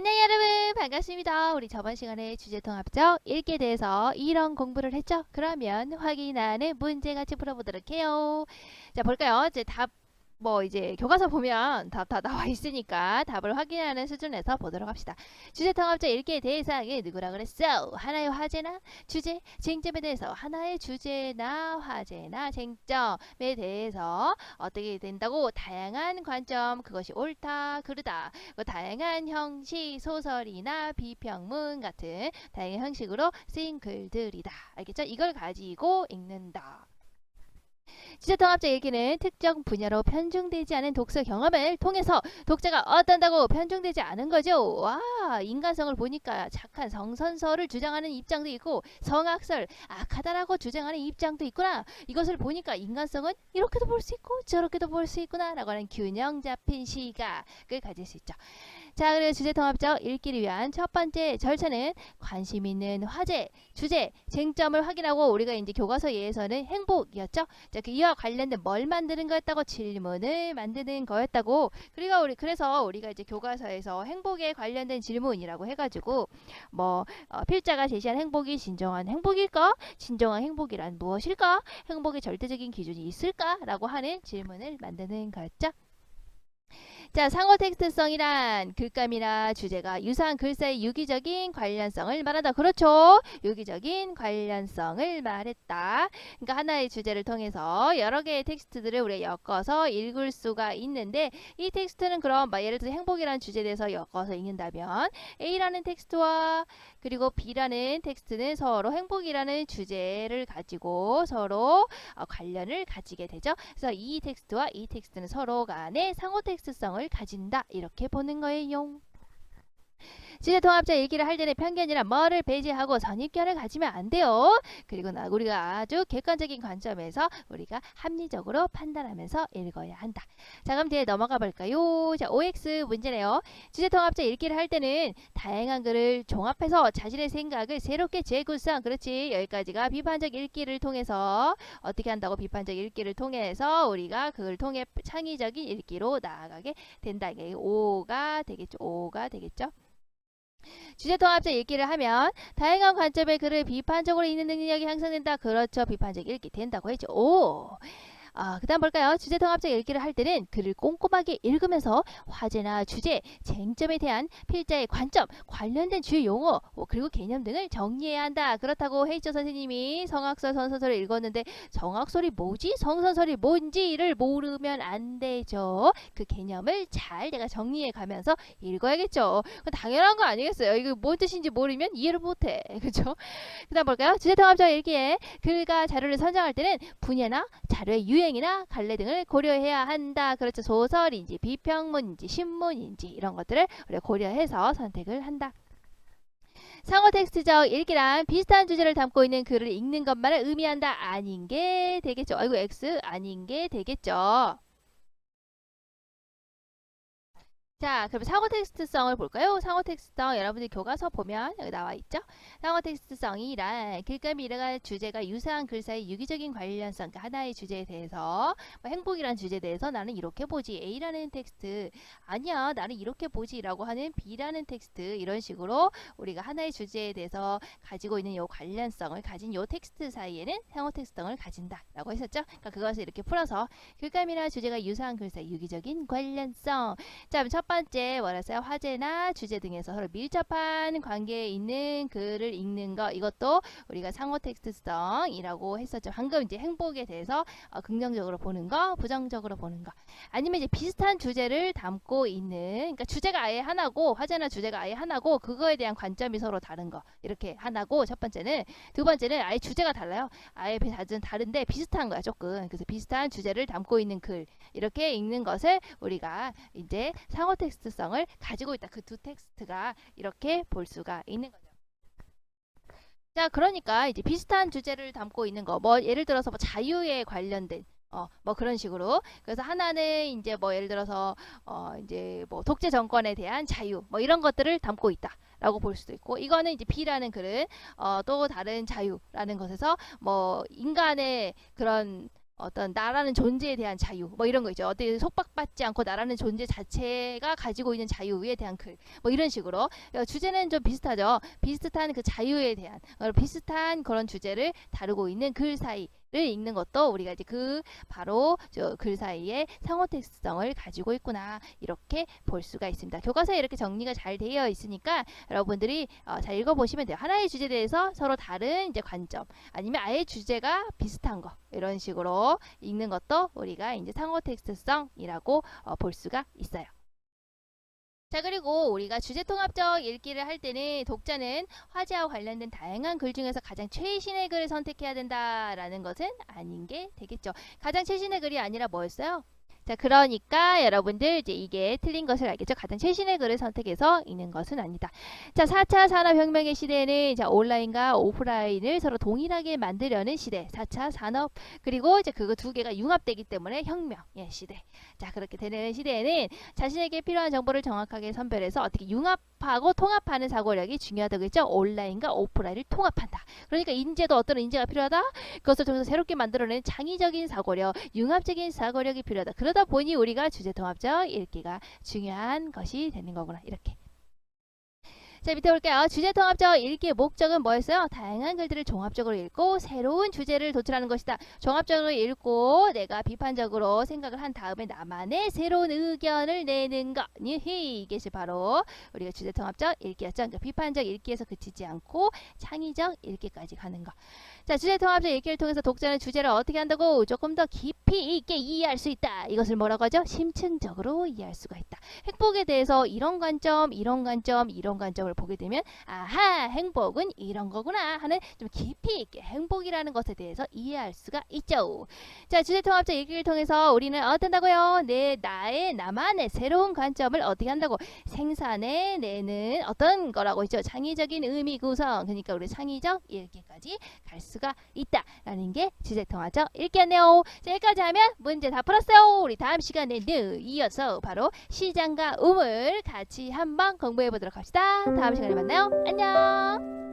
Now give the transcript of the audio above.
안녕 여러분, 반갑습니다. 우리 저번 시간에 주제통합적 읽기에 대해서 이런 공부를 했죠. 그러면 확인하는 문제 같이 풀어보도록 해요. 자, 볼까요? 이제 답 이제 교과서 보면 답 다 나와 있으니까 답을 확인하는 수준에서 보도록 합시다. 주제통합적 읽기의 대상이 누구라 그랬어? 하나의 화제나 주제, 쟁점에 대해서 하나의 주제나 화제나 쟁점에 대해서 어떻게 된다고? 다양한 관점, 그것이 옳다, 그르다, 다양한 형식, 소설이나 비평문 같은 다양한 형식으로 쓰인 글들이다. 알겠죠? 이걸 가지고 읽는다. 주제통합적 읽기는 특정 분야로 편중되지 않은 독서 경험을 통해서 독자가 어떤다고 편중되지 않은 거죠. 와, 인간성을 보니까 착한 성선설을 주장하는 입장도 있고 성악설, 악하다라고 주장하는 입장도 있구나. 이것을 보니까 인간성은 이렇게도 볼 수 있고 저렇게도 볼 수 있구나 라고 하는 균형 잡힌 시각을 가질 수 있죠. 자, 그래서 주제통합적 읽기를 위한 첫 번째 절차는 관심 있는 화제, 주제, 쟁점을 확인하고 우리가 이제 교과서 예에서는 행복이었죠. 자, 그 이와 관련된 뭘 만드는 거였다고? 질문을 만드는 거였다고. 그래서 우리가 이제 교과서에서 행복에 관련된 질문이라고 해가지고 필자가 제시한 행복이 진정한 행복일까? 진정한 행복이란 무엇일까? 행복의 절대적인 기준이 있을까?라고 하는 질문을 만드는 거였죠. 자, 상호 텍스트성이란 글감이나 주제가 유사한 글 사이 유기적인 관련성을 말한다. 그렇죠. 유기적인 관련성을 말했다. 그러니까 하나의 주제를 통해서 여러 개의 텍스트들을 우리가 엮어서 읽을 수가 있는데 이 텍스트는 그럼 예를 들어 행복이라는 주제에 대해서 엮어서 읽는다면 A라는 텍스트와 그리고 B라는 텍스트는 서로 행복이라는 주제를 가지고 서로 관련을 가지게 되죠. 그래서 이 텍스트와 이 텍스트는 서로 간의 상호 텍스트성을 가진다. 이렇게 보는 거예요. 주제통합적 읽기를 할 때는 편견이나 뭐를 배제하고 선입견을 가지면 안 돼요. 그리고 우리가 아주 객관적인 관점에서 우리가 합리적으로 판단하면서 읽어야 한다. 자, 그럼 뒤에 넘어가 볼까요? 자, OX 문제네요. 주제통합적 읽기를 할 때는 다양한 글을 종합해서 자신의 생각을 새롭게 재구성. 그렇지. 여기까지가 비판적 읽기를 통해서 어떻게 한다고? 비판적 읽기를 통해서 우리가 그걸 통해 창의적인 읽기로 나아가게 된다. 이게 O가 되겠죠. O가 되겠죠. 주제통합적 읽기를 하면 다양한 관점의 글을 비판적으로 읽는 능력이 향상된다. 그렇죠. 비판적 읽기 된다고 했죠. 오. 그 다음 볼까요? 주제통합적 읽기를 할 때는 글을 꼼꼼하게 읽으면서 화제나 주제, 쟁점에 대한 필자의 관점, 관련된 주요 용어, 그리고 개념 등을 정리해야 한다. 그렇다고 해있죠. 선생님이 성악설, 성선설을 읽었는데 성악설이 뭐지? 성선설이 뭔지를 모르면 안 되죠. 그 개념을 잘 내가 정리해 가면서 읽어야겠죠. 당연한 거 아니겠어요? 이거 뭔 뜻인지 모르면 이해를 못해. 그죠? 그 다음 볼까요? 주제통합적 읽기에 글과 자료를 선정할 때는 분야나 자료의 유행이나 갈래 등을 고려해야 한다. 그렇죠. 소설인지 비평문인지 신문인지 이런 것들을 우리가 고려해서 선택을 한다. 상호 텍스트적 읽기란 비슷한 주제를 담고 있는 글을 읽는 것만을 의미한다. 아닌 게 되겠죠. 아이고 X 아닌 게 되겠죠. 자, 그럼 상호 텍스트성을 볼까요? 상호 텍스트성 여러분들 교과서 보면 여기 나와 있죠? 상호 텍스트성이란 글감이 일어날 주제가 유사한 글 사이 유기적인 관련성, 그러니까 하나의 주제에 대해서 행복이라는 주제에 대해서 나는 이렇게 보지. A라는 텍스트 아니야 나는 이렇게 보지 라고 하는 B라는 텍스트 이런 식으로 우리가 하나의 주제에 대해서 가지고 있는 요 관련성을 가진 요 텍스트 사이에는 상호 텍스트성을 가진다 라고 했었죠? 그러니까 그것을 이렇게 풀어서 글감이나 주제가 유사한 글 사이 유기적인 관련성. 자, 첫 번째 뭐랬어요? 화제나 주제 등에서 서로 밀접한 관계에 있는 글을 읽는 거. 이것도 우리가 상호 텍스트성이라고 했었죠. 방금 이제 행복에 대해서 긍정적으로 보는 거, 부정적으로 보는 거. 아니면 이제 비슷한 주제를 담고 있는, 그러니까 주제가 아예 하나고 화제나 주제가 아예 하나고 그거에 대한 관점이 서로 다른 거. 이렇게 하나고 첫 번째는. 두 번째는 아예 주제가 달라요. 아예 다른데 비슷한 거야 조금. 그래서 비슷한 주제를 담고 있는 글. 이렇게 읽는 것을 우리가 이제 상호 텍스트성을 가지고 있다. 그 두 텍스트가 이렇게 볼 수가 있는 거죠. 자, 그러니까 이제 비슷한 주제를 담고 있는 거, 예를 들어서 자유에 관련된 그런 식으로. 그래서 하나는 이제 예를 들어서 이제 독재 정권에 대한 자유, 이런 것들을 담고 있다. 라고 볼 수도 있고, 이거는 이제 B라는 글은 또 다른 자유라는 것에서 인간의 그런 어떤 나라는 존재에 대한 자유 뭐 이런 거 있죠. 어떻게 속박받지 않고 나라는 존재 자체가 가지고 있는 자유에 대한 글 뭐 이런 식으로 주제는 좀 비슷하죠. 비슷한 그 자유에 대한 비슷한 그런 주제를 다루고 있는 글 사이를 읽는 것도 우리가 이제 그 바로 저 글 사이에 상호 텍스트성을 가지고 있구나 이렇게 볼 수가 있습니다. 교과서에 이렇게 정리가 잘 되어 있으니까 여러분들이 잘 읽어보시면 돼요. 하나의 주제에 대해서 서로 다른 이제 관점 아니면 아예 주제가 비슷한 거 이런 식으로 읽는 것도 우리가 이제 상호 텍스트성이라고 볼 수가 있어요. 자, 그리고 우리가 주제통합적 읽기를 할 때는 독자는 화제와 관련된 다양한 글 중에서 가장 최신의 글을 선택해야 된다라는 것은 아닌 게 되겠죠. 가장 최신의 글이 아니라 뭐였어요? 자, 그러니까 여러분들 이제 이게 틀린 것을 알겠죠. 가장 최신의 글을 선택해서 읽는 것은 아니다. 자, 4차 산업혁명의 시대에는 자, 온라인과 오프라인을 서로 동일하게 만들려는 시대. 4차 산업 그리고 이제 그거 두 개가 융합되기 때문에 혁명의 시대. 자, 그렇게 되는 시대에는 자신에게 필요한 정보를 정확하게 선별해서 어떻게 융합하고 통합하는 사고력이 중요하다고했죠. 온라인과 오프라인을 통합한다. 그러니까 인재도 어떤 인재가 필요하다. 그것을 통해서 새롭게 만들어낸 창의적인 사고력, 융합적인 사고력이 필요하다. 그러다 보니 우리가 주제통합적 읽기가 중요한 것이 되는 거구나. 이렇게. 자, 밑에 볼게요. 주제통합적 읽기의 목적은 뭐였어요? 다양한 글들을 종합적으로 읽고 새로운 주제를 도출하는 것이다. 종합적으로 읽고 내가 비판적으로 생각을 한 다음에 나만의 새로운 의견을 내는 것. 이것이 바로 우리가 주제통합적 읽기였죠. 그러니까 비판적 읽기에서 그치지 않고 창의적 읽기까지 가는 것. 자, 주제통합적 읽기를 통해서 독자는 주제를 어떻게 한다고? 조금 더 깊이 있게 이해할 수 있다. 이것을 뭐라고 하죠? 심층적으로 이해할 수가 있다. 행복에 대해서 이런 관점, 이런 관점, 이런 관점을 보게 되면 아하, 행복은 이런 거구나 하는 좀 깊이 있게 행복이라는 것에 대해서 이해할 수가 있죠. 자, 주제통합적 읽기를 통해서 우리는 어떤다고요? 나만의 새로운 관점을 어떻게 한다고? 생산해 내는 어떤 거라고 있죠? 창의적인 의미 구성. 그러니까 우리 창의적 읽기까지 갈 수가 있다라는 게 주제통합적 읽기였네요. 자, 여기까지 하면 문제 다 풀었어요. 우리 다음 시간에는 이어서 바로 시장과 음을 같이 한번 공부해 보도록 합시다. 다음 시간에 만나요. 안녕.